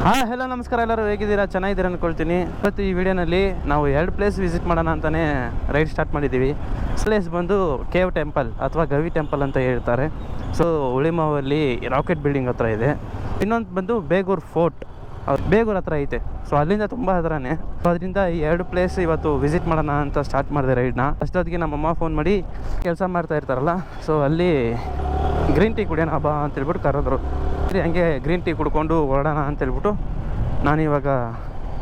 Hello ನಮಸ್ಕಾರ, ಎಲ್ಲರೂ ಹೇಗಿದ್ದೀರಾ? ಚೆನ್ನಾಗಿದ್ದೀರಾ ಅಂದ್ಕೊಳ್ತೀನಿ. ಇವತ್ತು ಈ ವಿಡಿಯೋನಲ್ಲಿ ನಾವು 2 ಪ್ಲೇಸ್ ವಿಸಿಟ್ ಮಾಡೋಣ ಅಂತಲೇ ರೈಡ್ ಸ್ಟಾರ್ಟ್ ಮಾಡಿದ್ದೀವಿ. ಪ್ಲೇಸ್ ಬಂದು ಕೇವ್ ಟೆಂಪಲ್ ಅಥವಾ ಗವಿ ಟೆಂಪಲ್ ಅಂತ ಹೇಳ್ತಾರೆ. ಸೊ ಉಳಿಮಾವಲ್ಲಿ ರಾಕೆಟ್ ಬಿಲ್ಡಿಂಗ್ ಹತ್ರ ಇದೆ. ಇನ್ನೊಂದು ಬಂದು ಬೇಗೂರು ಫೋರ್ಟ್, ಬೇಗೂರು ಹತ್ರ ಐತೆ. ಸೊ ಅಲ್ಲಿಂದ ತುಂಬ ಹತ್ರನೇ. ಸೊ ಅದರಿಂದ ಈ 2 ಪ್ಲೇಸ್ ಇವತ್ತು ವಿಸಿಟ್ ಮಾಡೋಣ ಅಂತ ಸ್ಟಾರ್ಟ್ ಮಾಡಿದೆ ರೈಡ್ನ. ಅಷ್ಟೊತ್ತಿಗೆ ನಮ್ಮಮ್ಮ ಫೋನ್ ಮಾಡಿ ಕೆಲಸ ಮಾಡ್ತಾ ಇರ್ತಾರಲ್ಲ, ಸೊ ಅಲ್ಲಿ ಗ್ರೀನ್ ಟೀ ಕುಡಿಯೋಣ ಹಬ್ಬ ಅಂತೇಳ್ಬಿಟ್ಟು ಕರೆದ್ರು. ಹಂಗೆ ಗ್ರೀನ್ ಟೀ ಕುಡ್ಕೊಂಡು ಹೊರಡೋಣ ಅಂತೇಳ್ಬಿಟ್ಟು ನಾನಿವಾಗ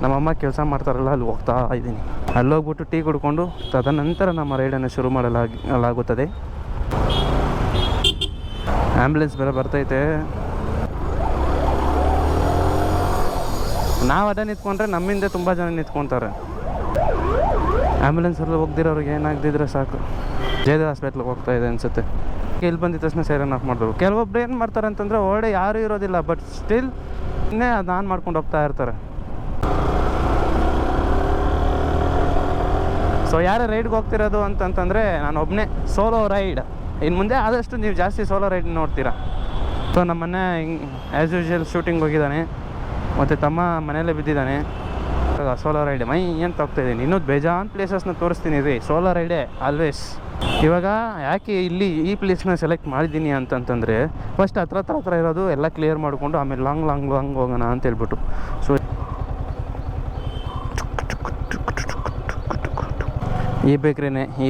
ನಮ್ಮಮ್ಮ ಕೆಲಸ ಮಾಡ್ತಾರಲ್ಲ ಅಲ್ಲಿ ಹೋಗ್ತಾ ಇದ್ದೀನಿ. ಅಲ್ಲೋಗ್ಬಿಟ್ಟು ಟೀ ಕುಡ್ಕೊಂಡು ತದನಂತರ ನಮ್ಮ ರೈಡನ್ನು ಶುರು ಮಾಡಲಾಗುತ್ತದೆ. ಆ್ಯಂಬುಲೆನ್ಸ್ ಬೇರೆ ಬರ್ತೈತೆ. ನಾವು ಅಡ್ಡ ನಿಂತ್ಕೊಂಡ್ರೆ ನಮ್ಮಿಂದ ತುಂಬ ಜನ ನಿಂತ್ಕೊತಾರೆ. ಆ್ಯಂಬುಲೆನ್ಸಲ್ಲಿ ಹೋಗ್ದಿರೋರಿಗೆ ಏನಾಗ್ದಿದ್ರೆ ಸಾಕು. ಜಯದೇವ ಹಾಸ್ಪಿಟ್ಲಿಗೆ ಹೋಗ್ತಾ ಇದೆ ಅನಿಸುತ್ತೆ. ಇಲ್ಲಿ ಬಂದಿದ್ದ ತಕ್ಷಣ ಸೈರನ್ ಆಫ್ ಮಾಡಿದ್ರು. ಕೆಲವೊಬ್ರು ಏನು ಮಾಡ್ತಾರೆ ಅಂತಂದರೆ ಒಳ್ಳೆ ಯಾರೂ ಇರೋದಿಲ್ಲ, ಬಟ್ ಸ್ಟಿಲ್ ಇನ್ನೇ ಅದು ಆನ್ ಮಾಡ್ಕೊಂಡು ಹೋಗ್ತಾ ಇರ್ತಾರೆ. ಸೊ ಯಾರೇ ರೈಡ್ಗೆ ಹೋಗ್ತಿರೋದು ಅಂತಂತಂದರೆ ನಾನು ಒಬ್ಬನೇ ಸೋಲೋ ರೈಡ್. ಇನ್ನು ಮುಂದೆ ಆದಷ್ಟು ನೀವು ಜಾಸ್ತಿ ಸೋಲೋ ರೈಡ್ ನೋಡ್ತೀರಾ. ಸೊ ನಮ್ಮನ್ನೇ ಆ್ಯಸ್ ಯೂಶುವಲ್ ಶೂಟಿಂಗ್ ಹೋಗಿದ್ದಾನೆ, ಮತ್ತು ತಮ್ಮ ಮನೆಯಲ್ಲೇ ಬಿದ್ದಿದ್ದಾನೆ. ಸೋಲೋ ರೈಡ್ ಮೈ ಅಂತ ಹೋಗ್ತಾಯಿದ್ದೀನಿ. ಇನ್ನೂ ಬೇಜಾನ್ ಪ್ಲೇಸಸ್ನ ತೋರಿಸ್ತೀನಿ ರೀ. ಸೋಲೋ ರೈಡೇ ಆಲ್ವೇಸ್. ಇವಾಗ ಯಾಕೆ ಇಲ್ಲಿ ಈ ಪ್ಲೇಸ್ನ ಸೆಲೆಕ್ಟ್ ಮಾಡಿದ್ದೀನಿ ಅಂತಂತಂದರೆ, ಫಸ್ಟ್ ಹತ್ರ ಇರೋದು ಎಲ್ಲ ಕ್ಲಿಯರ್ ಮಾಡಿಕೊಂಡು ಆಮೇಲೆ ಲಾಂಗ್ ಹೋಗೋಣ ಅಂತ ಹೇಳ್ಬಿಟ್ಟು. ಸೊ ಈ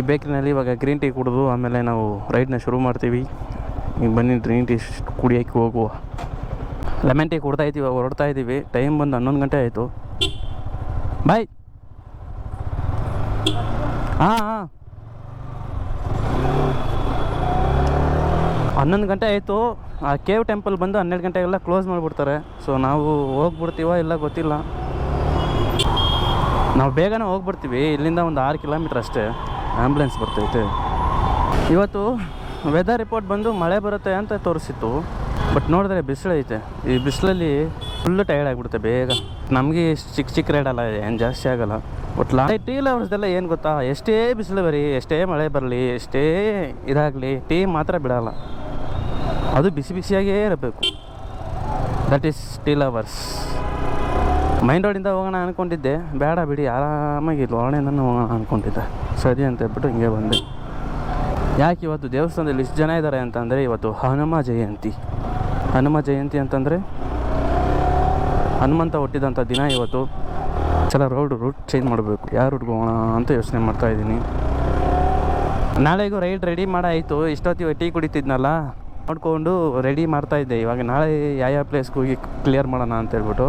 ಬೇಕ್ರಿನಲ್ಲಿ ಇವಾಗ ಗ್ರೀನ್ ಟೀ ಕುಡಿದು ಆಮೇಲೆ ನಾವು ರೈಡ್ನ ಶುರು ಮಾಡ್ತೀವಿ. ಈಗ ಬನ್ನಿ ಗ್ರೀನ್ ಟೀ ಕುಡಿಯೋಕ್ಕೆ ಹೋಗುವ. ಲೆಮನ್ ಟೀ ಕುಡ್ತಾ ಇದ್ದೀವಿ, ಹೊರಡ್ತಾ ಇದ್ದೀವಿ. ಟೈಮ್ ಬಂದು 11 ಗಂಟೆ ಆಯಿತು. ಬಾಯ್. ಹಾಂ 11 ಗಂಟೆ ಆಯಿತು. ಆ ಕೇವ್ ಟೆಂಪಲ್ ಬಂದು 12 ಗಂಟೆಗೆಲ್ಲ ಕ್ಲೋಸ್ ಮಾಡಿಬಿಡ್ತಾರೆ. ಸೊ ನಾವು ಹೋಗ್ಬಿಡ್ತೀವ ಇಲ್ಲ ಗೊತ್ತಿಲ್ಲ. ನಾವು ಬೇಗನೆ ಹೋಗ್ಬಿಡ್ತೀವಿ. ಇಲ್ಲಿಂದ ಒಂದು 6 ಕಿಲೋಮೀಟ್ರ್ ಅಷ್ಟೇ. ಆ್ಯಂಬುಲೆನ್ಸ್ ಬರ್ತೈತೆ. ಇವತ್ತು ವೆದರ್ ರಿಪೋರ್ಟ್ ಬಂದು ಮಳೆ ಬರುತ್ತೆ ಅಂತ ತೋರಿಸಿತ್ತು, ಬಟ್ ನೋಡಿದ್ರೆ ಬಿಸಿಲೈತೆ. ಈ ಬಿಸಿಲಲ್ಲಿ ಫುಲ್ಲು ಟಯರ್ಡ್ ಆಗಿಬಿಡುತ್ತೆ ಬೇಗ. ನಮಗೆ ಚಿಕ್ಕ ರೈಡಲ್ಲ, ಏನು ಜಾಸ್ತಿ ಆಗೋಲ್ಲ. ಬಟ್ ಟೀ ಲವರ್ಸ್ದೆಲ್ಲ ಏನು ಗೊತ್ತಾ, ಎಷ್ಟೇ ಬಿಸಿಲು ಬರಲಿ, ಎಷ್ಟೇ ಮಳೆ ಬರಲಿ, ಎಷ್ಟೇ ಇದಾಗಲಿ, ಟೀ ಮಾತ್ರ ಬಿಡೋಲ್ಲ. ಅದು ಬಿಸಿಯಾಗೇ ಇರಬೇಕು. That is tea lovers. Main ರೋಡಿಂದ ಹೋಗೋಣ ಅಂದ್ಕೊಂಡಿದ್ದೆ, ಬೇಡ ಬಿಡಿ ಆರಾಮಾಗಿ ಲೋಣೆನೂ ಹೋಗೋಣ ಅಂದ್ಕೊಂಡಿದ್ದೆ. ಸರಿ ಅಂತ ಹೇಳ್ಬಿಟ್ಟು ಹಿಂಗೆ ಬಂದೆ. ಯಾಕೆ ಇವತ್ತು ದೇವಸ್ಥಾನದಲ್ಲಿ ಇಷ್ಟು ಜನ ಇದ್ದಾರೆ ಅಂತಂದರೆ, ಇವತ್ತು ಹನುಮ ಜಯಂತಿ ಅಂತಂದರೆ ಹನುಮಂತ ಹುಟ್ಟಿದಂಥ ದಿನ ಇವತ್ತು. ರೂಟ್ ಚೇಂಜ್ ಮಾಡಬೇಕು. ಯಾವ ರೂಟ್ಗೆ ಹೋಗೋಣ ಅಂತ ಯೋಚನೆ ಮಾಡ್ತಾಯಿದ್ದೀನಿ. ನಾಳೆಗೂ ರೈಡ್ ರೆಡಿ ಮಾಡಾಯಿತು. ಇಷ್ಟೊತ್ತಿಗೆ ಟೀ ಕುಡಿತಿದ್ನಲ್ಲ, ನೋಡಿಕೊಂಡು ರೆಡಿ ಮಾಡ್ತಾಯಿದ್ದೆ. ಇವಾಗ ನಾಳೆ ಯಾವ ಪ್ಲೇಸ್ಗೆ ಹೋಗಿ ಕ್ಲಿಯರ್ ಮಾಡೋಣ ಅಂತೇಳ್ಬಿಟ್ಟು.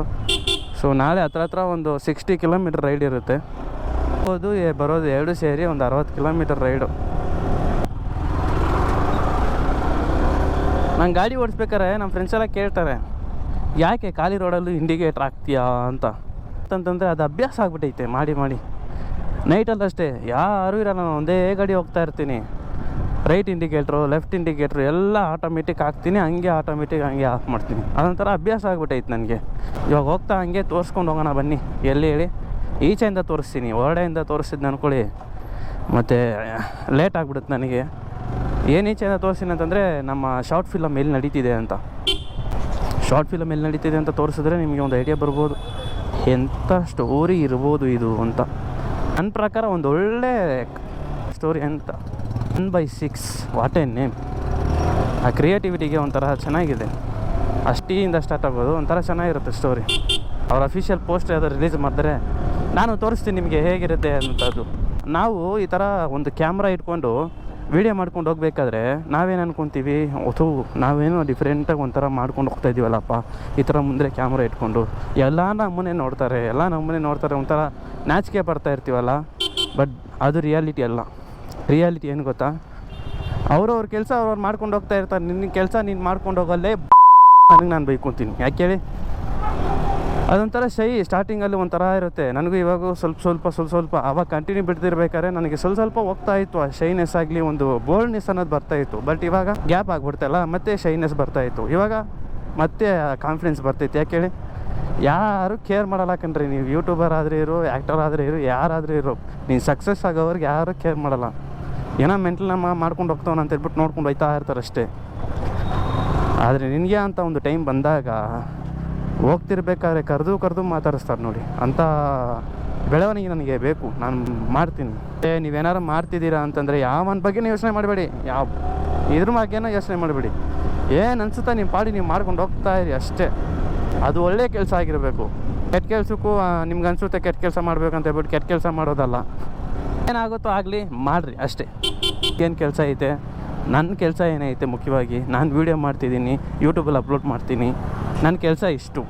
ಸೊ ನಾಳೆ ಹತ್ರ ಒಂದು 60 ಕಿಲೋಮೀಟರ್ ರೈಡ್ ಇರುತ್ತೆ. ಹೋಗೋದು ಬರೋದು 2 ಸೇರಿ ಒಂದು 60 ಕಿಲೋಮೀಟರ್ ರೈಡು. ನಾನು ಗಾಡಿ ಓಡಿಸ್ಬೇಕಾರೆ ನಮ್ಮ ಫ್ರೆಂಡ್ಸ್ ಎಲ್ಲ ಕೇಳ್ತಾರೆ, ಯಾಕೆ ಖಾಲಿ ರೋಡಲ್ಲೂ ಇಂಡಿಕೇಟ್ರ್ ಹಾಕ್ತೀಯಾ ಅಂತಂದರೆ ಅದು ಅಭ್ಯಾಸ ಆಗ್ಬಿಟ್ಟೈತೆ ಮಾಡಿ. ನೈಟಲ್ಲಿ ಅಷ್ಟೇ ಯಾರೂ ಇರಲ್ಲ, ನಾನು ಒಂದೇ ಗಾಡಿ ಹೋಗ್ತಾ ಇರ್ತೀನಿ. ರೈಟ್ ಇಂಡಿಕೇಟ್ರು, ಲೆಫ್ಟ್ ಇಂಡಿಕೇಟ್ರು ಎಲ್ಲ ಆಟೋಮೆಟಿಕ್ ಹಾಕ್ತೀನಿ, ಹಂಗೆ ಆಫ್ ಮಾಡ್ತೀನಿ. ಅದೊಂಥರ ಅಭ್ಯಾಸ ಆಗ್ಬಿಟ್ಟೈತೆ ನನಗೆ. ಇವಾಗ ಹೋಗ್ತಾ ಹಂಗೆ ತೋರಿಸ್ಕೊಂಡು ಹೋಗೋಣ ಬನ್ನಿ. ಎಲ್ಲಿ ಹೇಳಿ, ಈಚೆಯಿಂದ ತೋರಿಸ್ತೀನಿ, ಹೊರಡೆಯಿಂದ ತೋರಿಸಿದ್ದು ಅಂದ್ಕೊಳ್ಳಿ ಮತ್ತು ಲೇಟ್ ಆಗಿಬಿಡುತ್ತೆ ನನಗೆ. ಏನು ಈಚೆಯಿಂದ ತೋರಿಸ್ತೀನಿ ಅಂತಂದರೆ, ನಮ್ಮ ಶಾರ್ಟ್ ಫಿಲಮ್ ಎಲ್ಲಿ ನಡೀತಿದೆ ಅಂತ ತೋರಿಸಿದ್ರೆ ನಿಮಗೆ ಒಂದು ಐಡಿಯಾ ಬರ್ಬೋದು, ಎಂಥ ಸ್ಟೋರಿ ಇರ್ಬೋದು ಇದು ಅಂತ. ನನ್ನ ಪ್ರಕಾರ ಒಂದು ಒಳ್ಳೆ ಸ್ಟೋರಿ ಅಂತ. 1/6 ವಾಟ್ ಎ ನೇಮ್. ಆ ಕ್ರಿಯೇಟಿವಿಟಿಗೆ ಒಂಥರ ಚೆನ್ನಾಗಿದೆ. ಅಷ್ಟಿಂದ ಸ್ಟಾರ್ಟ್ ಆಗೋದು ಒಂಥರ ಚೆನ್ನಾಗಿರುತ್ತೆ ಸ್ಟೋರಿ. ಅವ್ರ ಅಫಿಷಿಯಲ್ ಪೋಸ್ಟ್ ಯಾವ್ದು ರಿಲೀಸ್ ಮಾಡಿದ್ರೆ ನಾನು ತೋರಿಸ್ತೀನಿ ನಿಮಗೆ ಹೇಗಿರುತ್ತೆ ಅಂತದ್ದು. ನಾವು ಈ ಥರ ಒಂದು ಕ್ಯಾಮ್ರಾ ಇಟ್ಕೊಂಡು ವೀಡಿಯೋ ಮಾಡ್ಕೊಂಡು ಹೋಗ್ಬೇಕಾದ್ರೆ ನಾವೇನು ಅನ್ಕೊತೀವಿ, ನಾವೇನೋ ಡಿಫ್ರೆಂಟಾಗಿ ಒಂಥರ ಮಾಡ್ಕೊಂಡು ಹೋಗ್ತಾ ಇದ್ದೀವಲ್ಲಪ್ಪ ಈ ಥರ ಮುಂದೆ ಕ್ಯಾಮ್ರಾ ಇಟ್ಕೊಂಡು. ಎಲ್ಲ ನಮ್ಮನ್ನೇ ನೋಡ್ತಾರೆ, ಒಂಥರ ನಾಚಿಕೆ ಬರ್ತಾ ಇರ್ತೀವಲ್ಲ. ಬಟ್ ಅದು ರಿಯಾಲಿಟಿ ಅಲ್ಲ. ರಿಯಾಲಿಟಿ ಏನು ಗೊತ್ತಾ, ಅವ್ರವ್ರ ಕೆಲಸ ಅವ್ರವ್ರು ಮಾಡ್ಕೊಂಡು ಹೋಗ್ತಾ ಇರ್ತಾರೆ. ನಿನ್ನ ಕೆಲಸ ನೀನು ಮಾಡ್ಕೊಂಡು ಹೋಗಲ್ಲೇ ನನಗೆ ನಾನು ಬೈಕೊತೀನಿ. ಯಾಕೆ ಹೇಳಿ, ಅದೊಂಥರ ಸ್ಟಾರ್ಟಿಂಗಲ್ಲಿ ಒಂಥರ ಇರುತ್ತೆ. ನನಗೂ ಇವಾಗ ಸ್ವಲ್ಪ ಆವಾಗ ಕಂಟಿನ್ಯೂ ಬಿಡ್ತಿರ್ಬೇಕಾದ್ರೆ ನನಗೆ ಸ್ವಲ್ಪ ಹೋಗ್ತಾ ಇತ್ತು. ಆ ಶೈನೆಸ್ ಆಗಲಿ, ಒಂದು ಬೋಲ್ಡ್ನೆಸ್ ಅನ್ನೋದು ಬರ್ತಾಯಿತ್ತು. ಬಟ್ ಇವಾಗ ಗ್ಯಾಪ್ ಆಗಿಬಿಡ್ತಲ್ಲ, ಮತ್ತೆ ಶೈನೆಸ್ ಬರ್ತಾಯಿತ್ತು. ಇವಾಗ ಮತ್ತೆ ಕಾನ್ಫಿಡೆನ್ಸ್ ಬರ್ತೈತೆ. ಯಾಕೆ ಹೇಳಿ, ಯಾರು ಕೇರ್ ಮಾಡಲ್ಲ ಕಣ್ರಿ. ನೀವು ಯೂಟ್ಯೂಬರ್ ಆದರೆ ಇರು, ಆ್ಯಕ್ಟರ್ ಆದರೆ ಇರು, ಯಾರಾದರೂ ಇರು, ನೀನು ಸಕ್ಸಸ್ ಆಗೋವ್ರಿಗೆ ಯಾರು ಕೇರ್ ಮಾಡಲ್ಲ. ಏನೋ ಮೆಂಟಲ್ ಮಾಡ್ಕೊಂಡು ಹೋಗ್ತಾವನ ಅಂತ ಹೇಳ್ಬಿಟ್ಟು ನೋಡ್ಕೊಂಡು ಹೋಗ್ತಾ ಇರ್ತಾರೆ ಅಷ್ಟೇ. ಆದರೆ ನಿನಗೆ ಅಂತ ಒಂದು ಟೈಮ್ ಬಂದಾಗ ಹೋಗ್ತಿರ್ಬೇಕಾದ್ರೆ ಕರೆದು ಮಾತಾಡಿಸ್ತಾರೆ ನೋಡಿ. ಅಂಥ ಬೆಳವಣಿಗೆ ನನಗೆ ಬೇಕು, ನಾನು ಮಾಡ್ತೀನಿ. ನೀವೇನಾರು ಮಾಡ್ತಿದ್ದೀರಾ ಅಂತಂದರೆ ಯಾವನ ಬಗ್ಗೆನೂ ಯೋಚನೆ ಮಾಡಬೇಡಿ, ಇದ್ರ ಬಗ್ಗೆನೂ ಯೋಚನೆ ಮಾಡಬೇಡಿ. ಏನು ಅನ್ಸುತ್ತಾ ನಿಮ್ಮ ಪಾಡಿ ನೀವು ಮಾಡ್ಕೊಂಡು ಹೋಗ್ತಾ ಇರಿ ಅಷ್ಟೇ. ಅದು ಒಳ್ಳೆಯ ಕೆಲಸ ಆಗಿರಬೇಕು. ಕೆಟ್ಟ ಕೆಲಸಕ್ಕೂ ನಿಮ್ಗೆ ಅನಿಸುತ್ತೆ ಕೆಟ್ಟ ಕೆಲಸ ಮಾಡ್ಬೇಕಂತ ಹೇಳ್ಬಿಟ್ಟು ಕೆಟ್ಟ ಕೆಲಸ ಮಾಡೋದಲ್ಲ. ಏನಾಗುತ್ತೋ ಆಗಲಿ ಮಾಡಿರಿ ಅಷ್ಟೇ. ಏನು ಕೆಲಸ ಐತೆ, ನನ್ನ ಕೆಲಸ ಏನೈತೆ, ಮುಖ್ಯವಾಗಿ ನಾನು ವೀಡಿಯೋ ಮಾಡ್ತಿದ್ದೀನಿ, ಯೂಟ್ಯೂಬಲ್ಲಿ ಅಪ್ಲೋಡ್ ಮಾಡ್ತೀನಿ. ನನ್ನ ಕೆಲಸ ಇಷ್ಟು,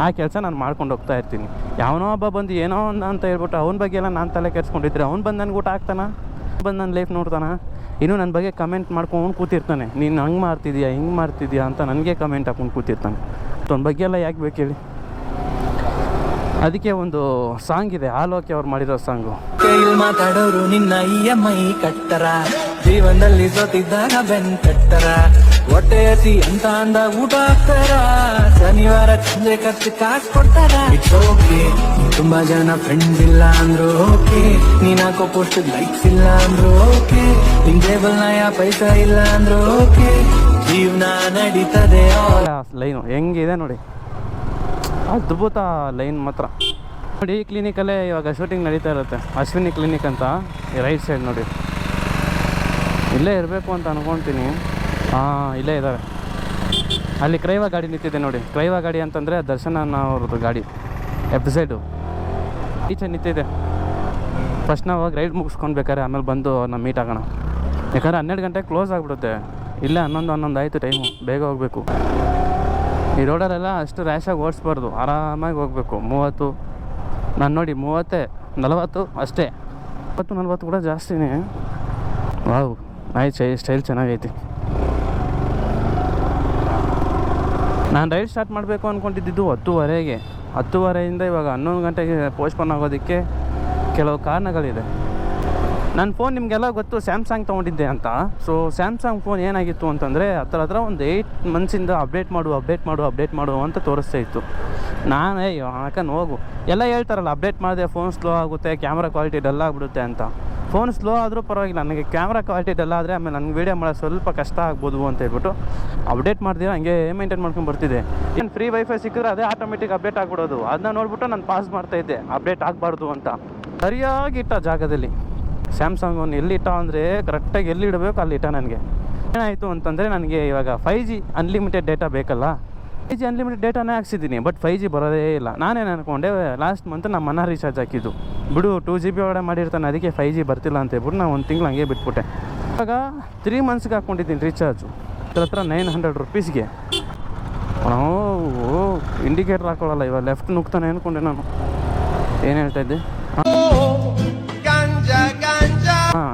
ಆ ಕೆಲಸ ನಾನು ಮಾಡ್ಕೊಂಡು ಹೋಗ್ತಾ ಇರ್ತೀನಿ. ಯಾವನೋ ಒಬ್ಬ ಬಂದು ಏನೋ ಒಂದು ಅಂತ ಹೇಳ್ಬಿಟ್ಟು ಅವನ ಬಗ್ಗೆ ಎಲ್ಲ ನಾನು ತಲೆ ಕೆಡ್ಸ್ಕೊಂಡಿದ್ರೆ ಅವ್ನು ಬಂದು ನನಗೆ ಊಟ ಹಾಕ್ತಾನ, ಬಂದು ನನ್ನ ಲೈಫ್ ನೋಡ್ತಾನೆ, ಇನ್ನೂ ನನ್ನ ಬಗ್ಗೆ ಕಮೆಂಟ್ ಮಾಡ್ಕೊಂಡು ಕೂತಿರ್ತಾನೆ. ನೀನು ಹಂಗೆ ಮಾಡ್ತಿದ್ಯಾ ಹಿಂಗೆ ಮಾಡ್ತಿದ್ಯಾ ಅಂತ ನನಗೆ ಕಮೆಂಟ್ ಹಾಕ್ಕೊಂಡು ಕೂತಿರ್ತಾನೆ. ಅವನ ಬಗ್ಗೆ ಎಲ್ಲ ಯಾಕೆ ಬೇಕು ಹೇಳಿ? ಅದಕ್ಕೆ ಒಂದು ಸಾಂಗ್ ಇದೆ, ಆಲೋಕೆ ಅವ್ರು ಮಾಡಿರೋ ಸಾಂಗು. ಮಾತಾಡೋರು ನಿನ್ನ EMI ಕಟ್ಟರ, ಜೀವನದಲ್ಲಿ ಸೋತಿದ್ದಾಗ ಬೆನ್ ಕಟ್ಟರ, ಹೊಟ್ಟೆ ಹಸಿ ಅಂತ ಅಂದ ಊಟ ಹಾಕ್ತಾರ, ಶನಿವಾರ ಸಂಜೆ ಖರ್ಚು ಕಾಸು ಕೊಡ್ತಾರ. ಇಟ್ಸ್ ಓಕೆ, ತುಂಬಾ ಜನ ಫ್ರೆಂಡ್ಸ್ ಇಲ್ಲ ಅಂದ್ರು ಓಕೆ, ನೀನ್ ಹಾಕೋ ಪೋಸ್ಟ್ ಲೈಕ್ಸ್ ಇಲ್ಲ ಅಂದ್ರು ಓಕೆ, ನಿನ್ ಟೇಬಲ್ ನಯ ಪೈಸಾ ಇಲ್ಲ ಅಂದ್ರು ಓಕೆ, ಜೀವನ ನಡೀತದೆ. ಲೈನು ಹೆಂಗಿದೆ ನೋಡಿ, ಅದ್ಭುತ ಲೈನ್ ಮಾತ್ರ ನೋಡಿ. ಈ ಕ್ಲಿನಿಕಲ್ಲೇ ಇವಾಗ ಶೂಟಿಂಗ್ ನಡೀತಾ ಇರುತ್ತೆ, ಅಶ್ವಿನಿ ಕ್ಲಿನಿಕ್ ಅಂತ, ರೈಟ್ ಸೈಡ್ ನೋಡಿ. ಇಲ್ಲೇ ಇರಬೇಕು ಅಂತ ಅಂದ್ಕೊಳ್ತೀನಿ. ಇಲ್ಲೇ ಇದ್ದಾವೆ. ಅಲ್ಲಿ ಕ್ರೈವಾ ಗಾಡಿ ನಿಂತಿದೆ ನೋಡಿ. ಕ್ರೈವಾ ಗಾಡಿ ಅಂತಂದರೆ ದರ್ಶನ ಅವ್ರದ್ದು ಗಾಡಿ ಎಪಿಸೈಡು ಈಚೆ ನಿಂತಿದೆ. ಫಸ್ಟ್ ನಾವು ಹೋಗಿ ರೈಡ್ ಮುಗಿಸ್ಕೊಳ್ಬೇಕಾರೆ ಆಮೇಲೆ ಬಂದು ನಾವು ಮೀಟ್ ಆಗೋಣ. ಯಾಕಂದರೆ 12 ಗಂಟೆಗೆ ಕ್ಲೋಸ್ ಆಗಿಬಿಡುತ್ತೆ. ಇಲ್ಲೇ 11 ಆಯಿತು ಟೈಮು, ಬೇಗ ಹೋಗಬೇಕು. ಈ ರೋಡಲ್ಲೆಲ್ಲ ಅಷ್ಟು ರ್ಯಾಶಾಗಿ ಓಡಿಸ್ಬಾರ್ದು, ಆರಾಮಾಗಿ ಹೋಗಬೇಕು. 30 ನಾನು ನೋಡಿ 30 40 ಅಷ್ಟೇ. 40 ಕೂಡ ಜಾಸ್ತಿನೇ. ವಾವ್, ಆಯ್ತು, ಸ್ಟೈಲ್ ಚೆನ್ನಾಗೈತಿ. ನಾನು ರೈಡ್ ಸ್ಟಾರ್ಟ್ ಮಾಡಬೇಕು ಅಂದ್ಕೊಂಡಿದ್ದು 10:30ಗೆ. 10:30ಇಂದ ಇವಾಗ 11 ಗಂಟೆಗೆ ಪೋಸ್ಟ್ಪೋನ್ ಆಗೋದಕ್ಕೆ ಕೆಲವು ಕಾರಣಗಳಿದೆ. ನನ್ನ ಫೋನ್ ನಿಮಗೆಲ್ಲ ಗೊತ್ತು, ಸ್ಯಾಮ್ಸಂಗ್ ತೊಗೊಂಡಿದ್ದೆ ಅಂತ. ಸೊ ಸ್ಯಾಮ್ಸಂಗ್ ಫೋನ್ ಏನಾಗಿತ್ತು ಅಂತಂದರೆ ಹತ್ರ ಒಂದು 8 ಮಂತ್ಸಿಂದ ಅಪ್ಡೇಟ್ ಮಾಡು ಅಂತ ತೋರಿಸ್ತಾ ಇತ್ತು. ನಾನೇ ಯಾಕಂದ್ರೆ ಹೋಗು, ಎಲ್ಲ ಹೇಳ್ತಾರಲ್ಲ ಅಪ್ಡೇಟ್ ಮಾಡಿದೆ ಫೋನ್ ಸ್ಲೋ ಆಗುತ್ತೆ, ಕ್ಯಾಮ್ರಾ ಕ್ವಾಲಿಟಿ ಡಲ್ ಆಗಿಬಿಡುತ್ತೆ ಅಂತ. ಫೋನ್ ಸ್ಲೋ ಆದರೂ ಪರವಾಗಿಲ್ಲ, ನನಗೆ ಕ್ಯಾಮ್ರಾ ಕ್ವಾಲಿಟಿ ಡಲ್ ಆದರೆ ಆಮೇಲೆ ನನಗೆ ವೀಡಿಯೋ ಮಾಡೋದು ಸ್ವಲ್ಪ ಕಷ್ಟ ಆಗ್ಬೋದು ಅಂತ ಹೇಳ್ಬಿಟ್ಟು ಅಪ್ಡೇಟ್ ಮಾಡ್ದಿರ ಹಂಗೆ ಮೇಂಟೈನ್ ಮಾಡ್ಕೊಂಡು ಬರ್ತಿದ್ದೆ. ಏನು ಫ್ರೀ ವೈಫೈ ಸಿಕ್ಕಿದ್ರೆ ಅದೇ ಆಟೋಮೆಟಿಕ್ ಅಪ್ಡೇಟ್ ಆಗಿಬಿಡೋದು. ಅದನ್ನ ನೋಡ್ಬಿಟ್ಟು ನಾನು ಪಾಸ್ ಮಾಡ್ತಾಯಿದ್ದೆ, ಅಪ್ಡೇಟ್ ಆಗಬಾರ್ದು ಅಂತ. ಸರಿಯಾಗಿ ಇಟ್ಟ ಜಾಗದಲ್ಲಿ ಸ್ಯಾಮ್ಸಂಗ್ ಅವ್ನು ಎಲ್ಲಿಟ್ಟ ಅಂದರೆ ಕರೆಕ್ಟಾಗಿ ಎಲ್ಲಿ ಇಡಬೇಕು ಅಲ್ಲಿ ಇಟ್ಟ. ನನಗೆ ಏನಾಯಿತು ಅಂತಂದರೆ ನನಗೆ ಇವಾಗ 5G ಅನ್ಲಿಮಿಟೆಡ್ ಡೇಟಾ ಬೇಕಲ್ಲ. 5G ಅನ್ಲಿಮಿಟೆಡ್ ಡೇಟಾನೇ ಹಾಕ್ಸಿದ್ದೀನಿ, ಬಟ್ 5G ಬರೋದೇ ಇಲ್ಲ. ನಾನೇನು ಅಂದ್ಕೊಂಡೆ, ಲಾಸ್ಟ್ ಮಂತ್ ನಮ್ಮ ಮನ ರೀಚಾರ್ಜ್ ಹಾಕಿದ್ದು ಬಿಡು, 2 GB ಒಳಗಡೆ ಮಾಡಿರ್ತಾನೆ, ಅದಕ್ಕೆ 5G ಬರ್ತಿಲ್ಲ ಅಂತ ಹೇಳ್ಬಿಟ್ಟು ನಾನು 1 ತಿಂಗಳು ಹಂಗೆ ಬಿಟ್ಬಿಟ್ಟೆ. ಇವಾಗ 3 ಮಂತ್ಸ್ಗೆ ಹಾಕ್ಕೊಂಡಿದ್ದೀನಿ ರೀಚಾರ್ಜು, ಹತ್ರ 900 ರುಪೀಸ್ಗೆ. ಇಂಡಿಕೇಟರ್ ಹಾಕೊಳ್ಳಲ್ಲ, ಇವಾಗ ಲೆಫ್ಟ್ ನುಗ್ತಾನೆ ಅಂದ್ಕೊಂಡೆ ನಾನು. ಏನು ಹೇಳ್ತಾ ಇದ್ದೆ?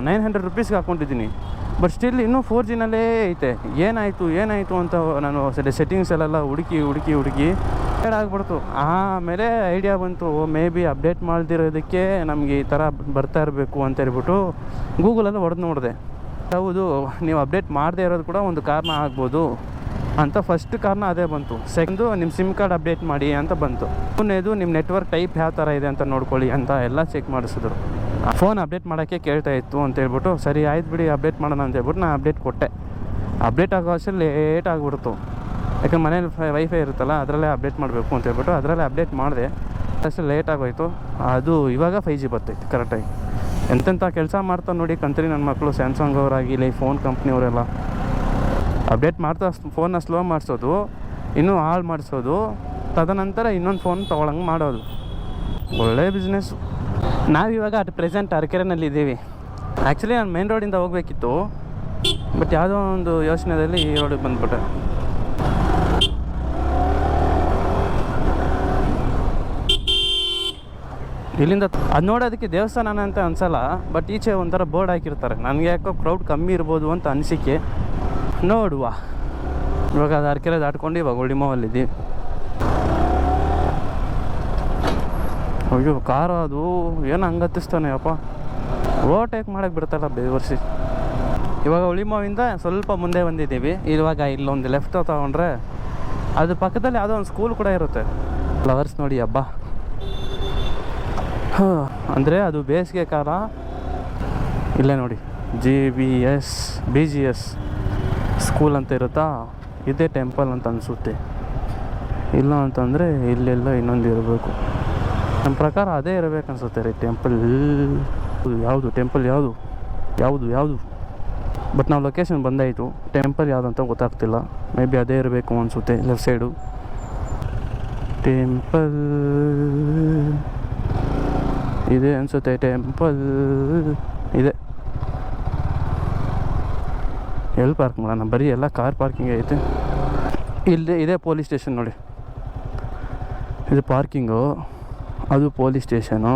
900 ರುಪೀಸ್ಗೆ ಹಾಕ್ಕೊಂಡಿದ್ದೀನಿ. ಬಟ್ ಸ್ಟಿಲ್ ಇನ್ನೂ 4Gನಲ್ಲೇ ಐತೆ. ಏನಾಯಿತು ಅಂತ ನಾನು ಸೆಟ್ಟಿಂಗ್ಸಲ್ಲೆಲ್ಲ ಹುಡುಕಿ ಆಗ್ಬಿಡ್ತು. ಆಮೇಲೆ ಐಡಿಯಾ ಬಂತು, ಮೇ ಬಿ ಅಪ್ಡೇಟ್ ಮಾಡ್ದಿರೋದಕ್ಕೆ ನಮಗೆ ಈ ಥರ ಬರ್ತಾ ಇರಬೇಕು ಅಂತ ಹೇಳ್ಬಿಟ್ಟು ಗೂಗಲಲ್ಲಿ ಹೊಡೆದು ನೋಡಿದೆ. ಹೌದು, ನೀವು ಅಪ್ಡೇಟ್ ಮಾಡದೇ ಇರೋದು ಕೂಡ ಒಂದು ಕಾರಣ ಆಗ್ಬೋದು ಅಂತ. ಫಸ್ಟ್ ಕಾರಣ ಅದೇ ಬಂತು. ಸೆಕೆಂಡು, ನಿಮ್ಮ ಸಿಮ್ ಕಾರ್ಡ್ ಅಪ್ಡೇಟ್ ಮಾಡಿ ಅಂತ ಬಂತು. ಮೂರನೇದು, ನಿಮ್ಮ ನೆಟ್ವರ್ಕ್ ಟೈಪ್ ಯಾವ ಥರ ಇದೆ ಅಂತ ನೋಡ್ಕೊಳ್ಳಿ ಅಂತ ಎಲ್ಲ ಚೆಕ್ ಮಾಡಿಸಿದ್ರು. ಫೋನ್ ಅಪ್ಡೇಟ್ ಮಾಡೋಕ್ಕೆ ಕೇಳ್ತಾ ಇತ್ತು ಅಂತ ಹೇಳ್ಬಿಟ್ಟು, ಸರಿ ಆಯ್ತು ಬಿಡಿ ಅಪ್ಡೇಟ್ ಮಾಡೋಣ ಅಂತ ಹೇಳ್ಬಿಟ್ಟು ನಾನು ಅಪ್ಡೇಟ್ ಕೊಟ್ಟೆ. ಅಪ್ಡೇಟ್ ಆಗೋ ಅಷ್ಟೇ ಲೇಟ್ ಆಗಿಬಿಡ್ತು. ಯಾಕಂದ್ರೆ ಮನೇಲಿ ವೈಫೈ ಇರುತ್ತಲ್ಲ, ಅದರಲ್ಲೇ ಅಪ್ಡೇಟ್ ಮಾಡಬೇಕು ಅಂತ ಹೇಳ್ಬಿಟ್ಟು ಅದರಲ್ಲೇ ಅಪ್ಡೇಟ್ ಮಾಡಿದೆ. ಅಷ್ಟೇ ಲೇಟ್ ಆಗೋಯ್ತು. ಅದು ಇವಾಗ 5G ಬರ್ತೈತೆ ಕರೆಕ್ಟಾಗಿ. ಎಂತೆಂಥ ಕೆಲಸ ಮಾಡ್ತಾ ನೋಡಿ ಕಂತ್ರಿ ನನ್ನ ಮಕ್ಕಳು. ಸ್ಯಾಮ್ಸಂಗ್ ಅವರಾಗಿಲ್ಲ, ಫೋನ್ ಕಂಪ್ನಿಯವರೆಲ್ಲ ಅಪ್ಡೇಟ್ ಮಾಡ್ತಾ ಫೋನ್ನ ಸ್ಲೋ ಮಾಡಿಸೋದು, ಇನ್ನೂ ಹಾಳು ಮಾಡಿಸೋದು, ತದನಂತರ ಇನ್ನೊಂದು ಫೋನ್ ತೊಗೊಳಂಗೆ ಮಾಡೋದು. ಒಳ್ಳೆಯ ಬಿಸ್ನೆಸ್ಸು. ನಾವಿವಾಗ ಅಟ್ ಪ್ರೆಸೆಂಟ್ ಅರಕೆರೆನಲ್ಲಿ ಇದ್ದೀವಿ. ಆ್ಯಕ್ಚುಲಿ ನಾನು ಮೇನ್ ರೋಡಿಂದ ಹೋಗಬೇಕಿತ್ತು, ಬಟ್ ಯಾವುದೋ ಒಂದು ಯೋಚನೆಯಲ್ಲಿ ಈ ರೋಡಿಗೆ ಬಂದ್ಬಿಟ್ಟೆ. ಇಲ್ಲಿಂದ ಅದು ನೋಡೋದಕ್ಕೆ ದೇವಸ್ಥಾನ ಅಂತ ಅನಿಸಲ್ಲ, ಬಟ್ ಈಚೆ ಒಂಥರ ಬೋರ್ಡ್ ಹಾಕಿರ್ತಾರೆ. ನನಗೆ ಯಾಕೋ ಕ್ರೌಡ್ ಕಮ್ಮಿ ಇರ್ಬೋದು ಅಂತ ಅನಿಸಿಕೆ. ನೋಡುವ. ಇವಾಗ ಅದು ಅರಕೆರೆ ದಾಟ್ಕೊಂಡು ಇವಾಗ ಉಳಿಮೋವಲ್ಲಿದ್ದೀವಿ. ಅಯ್ಯೋ, ಕಾರು ಅದು ಏನು ಹಂಗೆ ಹತ್ತಿಸ್ತಾನೆ ಅಪ್ಪ, ಓವರ್ಟೇಕ್ ಮಾಡೋಕ್ಕೆ ಬಿಡ್ತಾರ ಬೇವರ್ಸಿ. ಇವಾಗ ಉಳಿಮೋವಿಂದ ಸ್ವಲ್ಪ ಮುಂದೆ ಬಂದಿದ್ದೀವಿ. ಇವಾಗ ಇಲ್ಲೊಂದು ಲೆಫ್ಟ್ ತೊಗೊಂಡ್ರೆ ಅದು ಪಕ್ಕದಲ್ಲಿ ಯಾವುದೋ ಒಂದು ಸ್ಕೂಲ್ ಕೂಡ ಇರುತ್ತೆ. ಫ್ಲವರ್ಸ್ ನೋಡಿ ಹಬ್ಬ. ಅಂದರೆ ಅದು ಬೇಸಿಗೆ ಕಾಲ. ಇಲ್ಲೇ ನೋಡಿ BGS ಸ್ಕೂಲ್ ಅಂತ ಇರುತ್ತಾ, ಇದೇ ಟೆಂಪಲ್ ಅಂತ ಅನಿಸುತ್ತೆ. ಇಲ್ಲ ಅಂತಂದರೆ ಇಲ್ಲೆಲ್ಲ ಇನ್ನೊಂದು ಇರಬೇಕು. ನಮ್ಮ ಪ್ರಕಾರ ಅದೇ ಇರಬೇಕು ಅನ್ಸುತ್ತೆ ರೀ ಟೆಂಪಲ್. ಯಾವುದು ಟೆಂಪಲ್ ಯಾವುದು ಬಟ್ ನಾವು ಲೊಕೇಶನ್ ಬಂದಾಯಿತು. ಟೆಂಪಲ್ ಯಾವುದಂತ ಗೊತ್ತಾಗ್ತಿಲ್ಲ. ಮೇ ಬಿ ಅದೇ ಇರಬೇಕು ಅನಿಸುತ್ತೆ. ಲೆಫ್ಟ್ ಸೈಡು ಟೆಂಪಲ್ ಇದೆ ಅನಿಸುತ್ತೆ. ಟೆಂಪಲ್ ಇದೆ. ಎಲ್ಲಿ ಪಾರ್ಕ್ ಮಾಡೋಣ? ಬರೀ ಎಲ್ಲ ಕಾರ್ ಪಾರ್ಕಿಂಗ್ ಐತೆ. ಇಲ್ಲದೆ ಇದೇ ಪೊಲೀಸ್ ಸ್ಟೇಷನ್ ನೋಡಿ. ಇದು ಪಾರ್ಕಿಂಗು, ಅದು ಪೊಲೀಸ್ ಸ್ಟೇಷನು,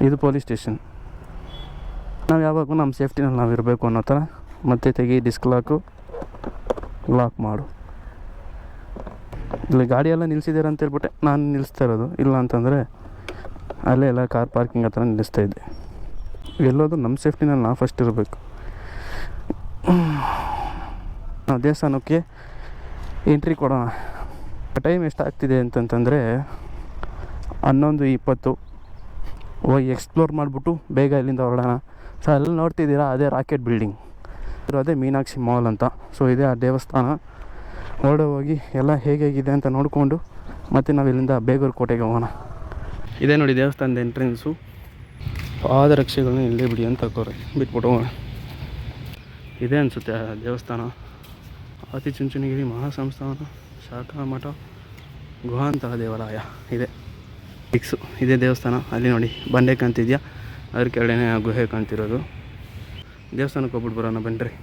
ಇದು ಪೊಲೀಸ್ ಸ್ಟೇಷನ್. ನಾವು ಯಾವಾಗೂ ನಮ್ಮ ಸೇಫ್ಟಿನಲ್ಲಿ ನಾವು ಇರಬೇಕು ಅನ್ನೋ ಥರ. ಮತ್ತೆ ತೆಗಿ, ಡಿಸ್ಕ್ ಲಾಕ್ ಮಾಡು. ಇಲ್ಲಿ ಗಾಡಿ ಎಲ್ಲ ನಿಲ್ಲಿಸಿದ್ದೀರ ಅಂತ ಹೇಳ್ಬಿಟ್ಟೆ ನಾನು ನಿಲ್ಲಿಸ್ತಾ ಇರೋದು. ಇಲ್ಲ ಅಂತಂದರೆ ಅಲ್ಲೇ ಎಲ್ಲ ಕಾರ್ ಪಾರ್ಕಿಂಗ್ ಹತ್ರ ನಿಲ್ಲಿಸ್ತಾ ಇದ್ದೆ. ಎಲ್ಲೋದು ನಮ್ಮ ಸೇಫ್ಟಿನಲ್ಲಿ ನಾವು ಫಸ್ಟ್ ಇರಬೇಕು. ನಾವು ದೇವಸ್ಥಾನಕ್ಕೆ ಎಂಟ್ರಿ ಕೊಡೋಣ. ಟೈಮ್ ಎಷ್ಟಾಗ್ತಿದೆ ಅಂತಂತಂದರೆ 11:20. ಹೋಗಿ ಎಕ್ಸ್ಪ್ಲೋರ್ ಮಾಡಿಬಿಟ್ಟು ಬೇಗ ಇಲ್ಲಿಂದ ಹೊರಡೋಣ. ಸೊ ಅಲ್ಲಿ ನೋಡ್ತಿದ್ದೀರಾ, ಅದೇ ರಾಕೆಟ್ ಬಿಲ್ಡಿಂಗ್, ಅದೇ ಮೀನಾಕ್ಷಿ ಮಾಲ್ ಅಂತ. ಸೊ ಇದೇ ಆ ದೇವಸ್ಥಾನ. ಹೊರಡೆ ಹೋಗಿ ಎಲ್ಲ ಹೇಗಿದೆ ಅಂತ ನೋಡಿಕೊಂಡು ಮತ್ತು ನಾವು ಇಲ್ಲಿಂದ ಬೇಗೂರು ಕೋಟೆಗೆ ಹೋಗೋಣ. ಇದೇ ನೋಡಿ ದೇವಸ್ಥಾನದ ಎಂಟ್ರೆನ್ಸು. ಪಾದರಕ್ಷೆಗಳನ್ನ ಇಲ್ಲೇ ಬಿಡಿ ಅಂತ ಹಾಕೋರೆ, ಬಿಟ್ಬಿಟ್ಟು ಹೋಗೋಣ. ಇದೇ ಅನಿಸುತ್ತೆ ಆ ದೇವಸ್ಥಾನ. ಆದಿಚುಂಚನಗಿರಿ ಮಹಾಸಂಸ್ಥಾನ ಶಾಖಾ ಮಠ ಗುಹಾಂತರ ದೇವಾಲಯ ಇದೆ. ಇದೇ ದೇವಸ್ಥಾನ. ಅಲ್ಲಿ ನೋಡಿ ಬಂಡೆ ಕಾಣ್ತಿದ್ಯಾ, ಅದ್ರ ಕೆಳಗಡೆ ಆ ಗುಹೆ ಕಾಣ್ತಿರೋದು. ದೇವಸ್ಥಾನಕ್ಕೆ ಹೋಗ್ಬಿಟ್ಟು ಬರೋಣ ಬನ್ನಿರಿ.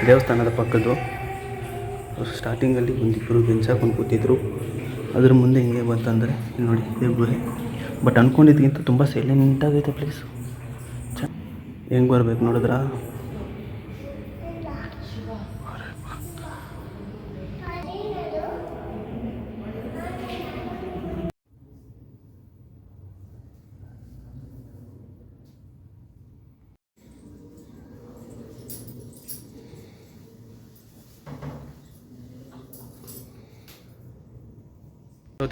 ದೇವಸ್ಥಾನದ ಪಕ್ಕದ್ದು ಸ್ಟಾರ್ಟಿಂಗಲ್ಲಿ ಒಂದಿಬ್ಬರು ಬೆಂಚ್ ಹಾಕೊಂಡು ಕೂತಿದ್ರು. ಅದ್ರ ಮುಂದೆ ಹಿಂಗೆ ಬಂತಂದರೆ ನೋಡಿ ಇದೇ ಗುಹೆ. ಬಟ್ ಅಂದ್ಕೊಂಡಿದ್ದಕ್ಕಿಂತ ತುಂಬ ಸೈಲೆಂಟಾಗೈತೆ ಪ್ಲೇಸು. ಹೆಂಗೆ ಬರ್ಬೇಕು ನೋಡಿದ್ರಾ?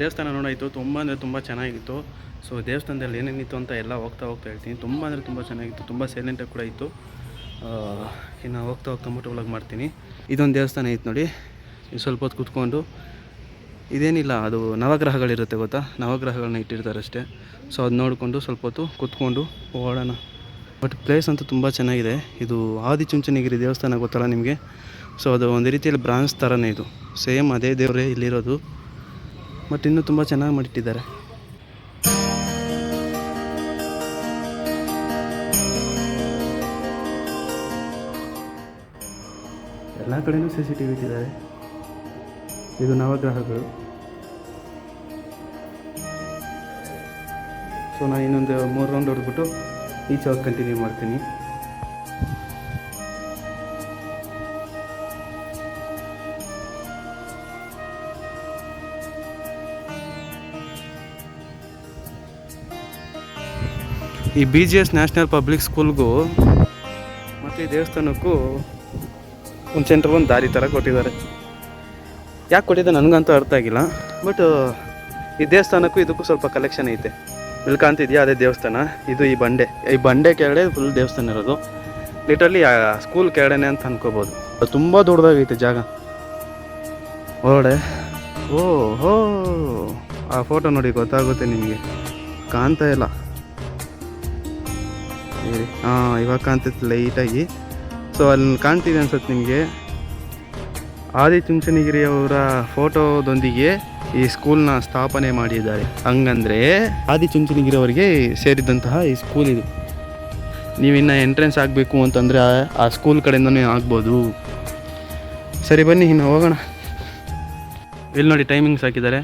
ದೇವಸ್ಥಾನ ನೋಡಾಯಿತು. ತುಂಬ ಅಂದರೆ ತುಂಬ ಚೆನ್ನಾಗಿತ್ತು. ಸೊ ದೇವಸ್ಥಾನದಲ್ಲಿ ಏನೇನಿತ್ತು ಅಂತ ಎಲ್ಲ ಹೋಗ್ತಾ ಹೇಳ್ತೀನಿ. ತುಂಬ ಅಂದರೆ ತುಂಬ ಚೆನ್ನಾಗಿತ್ತು. ತುಂಬ ಸೈಲೆಂಟಾಗಿ ಕೂಡ ಇತ್ತು. ಇನ್ನು ಹೋಗ್ತಾ ಮುಟ್ಟು ಒಳಗೆ ಮಾಡ್ತೀನಿ. ಇದೊಂದು ದೇವಸ್ಥಾನ ಇತ್ತು ನೋಡಿ. ಸ್ವಲ್ಪ ಹೊತ್ತು ಕೂತ್ಕೊಂಡು, ಇದೇನಿಲ್ಲ, ಅದು ನವಗ್ರಹಗಳಿರುತ್ತೆ ಗೊತ್ತಾ, ನವಗ್ರಹಗಳನ್ನ ಇಟ್ಟಿರ್ತಾರೆ ಅಷ್ಟೇ. ಸೊ ಅದು ನೋಡಿಕೊಂಡು ಸ್ವಲ್ಪ ಹೊತ್ತು ಕೂತ್ಕೊಂಡು ಓಡೋಣ. ಬಟ್ ಪ್ಲೇಸ್ ಅಂತೂ ತುಂಬ ಚೆನ್ನಾಗಿದೆ. ಇದು ಆದಿಚುಂಚನಗಿರಿ ದೇವಸ್ಥಾನ ಗೊತ್ತಲ್ಲ ನಿಮಗೆ. ಸೊ ಅದು ಒಂದು ರೀತಿಯಲ್ಲಿ ಬ್ರಾಂಚ್ ಥರನೇ ಇದು. ಸೇಮ್ ಅದೇ ದೇವರೇ ಇಲ್ಲಿರೋದು. ಬಟ್ ಇನ್ನೂ ತುಂಬ ಚೆನ್ನಾಗಿ ಮಾಡಿಟ್ಟಿದ್ದಾರೆ. ಎಲ್ಲ ಕಡೆಯೂ CCTV ಇಟ್ಟಿದ್ದಾರೆ. ಇದು ನವಗ್ರಹಗಳು. ಸೊ ನಾನು ಇನ್ನೊಂದು 3 ರೌಂಡ್ ಹೊಡೆದ್ಬಿಟ್ಟು ಈಚೆ ಹೋಗಿ ಕಂಟಿನ್ಯೂ ಮಾಡ್ತೀನಿ. ಈ BGS ನ್ಯಾಷನಲ್ ಪಬ್ಲಿಕ್ ಸ್ಕೂಲ್ಗೂ ಮತ್ತು ಈ ದೇವಸ್ಥಾನಕ್ಕೂ ಒಂದು ಸೆಂಟ್ರಿಗೆ ದಾರಿ ಥರ ಕೊಟ್ಟಿದ್ದಾರೆ. ಯಾಕೆ ಕೊಟ್ಟಿದ್ದೆ ನನಗಂತೂ ಅರ್ಥ ಆಗಿಲ್ಲ. ಬಟ್ ಈ ದೇವಸ್ಥಾನಕ್ಕೂ ಇದಕ್ಕೂ ಸ್ವಲ್ಪ ಕಲೆಕ್ಷನ್ ಐತೆ. ಇಲ್ಲಿ ಕಾಣ್ತಿದ್ಯಾ, ಅದೇ ದೇವಸ್ಥಾನ. ಇದು ಈ ಬಂಡೆ ಕೆಳಗಡೆ ಫುಲ್ ದೇವಸ್ಥಾನ ಇರೋದು. ಲಿಟ್ರಲಿ ಸ್ಕೂಲ್ ಕೆಳಗಡೆ ಅಂತ ಅನ್ಕೋಬೋದು. ತುಂಬ ದೊಡ್ಡದಾಗೈತೆ ಜಾಗ ಹೊರಗಡೆ. ಓಹೋ, ಆ ಫೋಟೋ ನೋಡಿ ಗೊತ್ತಾಗುತ್ತೆ ನಿಮಗೆ. ಕಾಣ್ತಾ ಇಲ್ಲ, ಇವಾಗ ಕಾಣ್ತೈತೆ ಲೈಟಾಗಿ. ಸೊ ಅಲ್ಲಿ ಕಾಣ್ತಿದೆ ಅನ್ಸುತ್ತೆ ನಿಮಗೆ. ಆದಿಚುಂಚನಗಿರಿಯವರ ಫೋಟೋದೊಂದಿಗೆ ಈ ಸ್ಕೂಲ್ನ ಸ್ಥಾಪನೆ ಮಾಡಿದ್ದಾರೆ. ಹಂಗಂದರೆ ಆದಿಚುಂಚನಗಿರಿಯವರಿಗೆ ಸೇರಿದಂತಹ ಈ ಸ್ಕೂಲ್ ಇದು. ನೀವಿನ್ನು ಎಂಟ್ರೆನ್ಸ್ ಆಗಬೇಕು ಅಂತಂದರೆ ಆ ಸ್ಕೂಲ್ ಕಡೆಯಿಂದನೇ ಆಗ್ಬೋದು. ಸರಿ ಬನ್ನಿ ಇನ್ನು ಹೋಗೋಣ. ಇಲ್ಲಿ ನೋಡಿ ಟೈಮಿಂಗ್ಸ್ ಹಾಕಿದ್ದಾರೆ.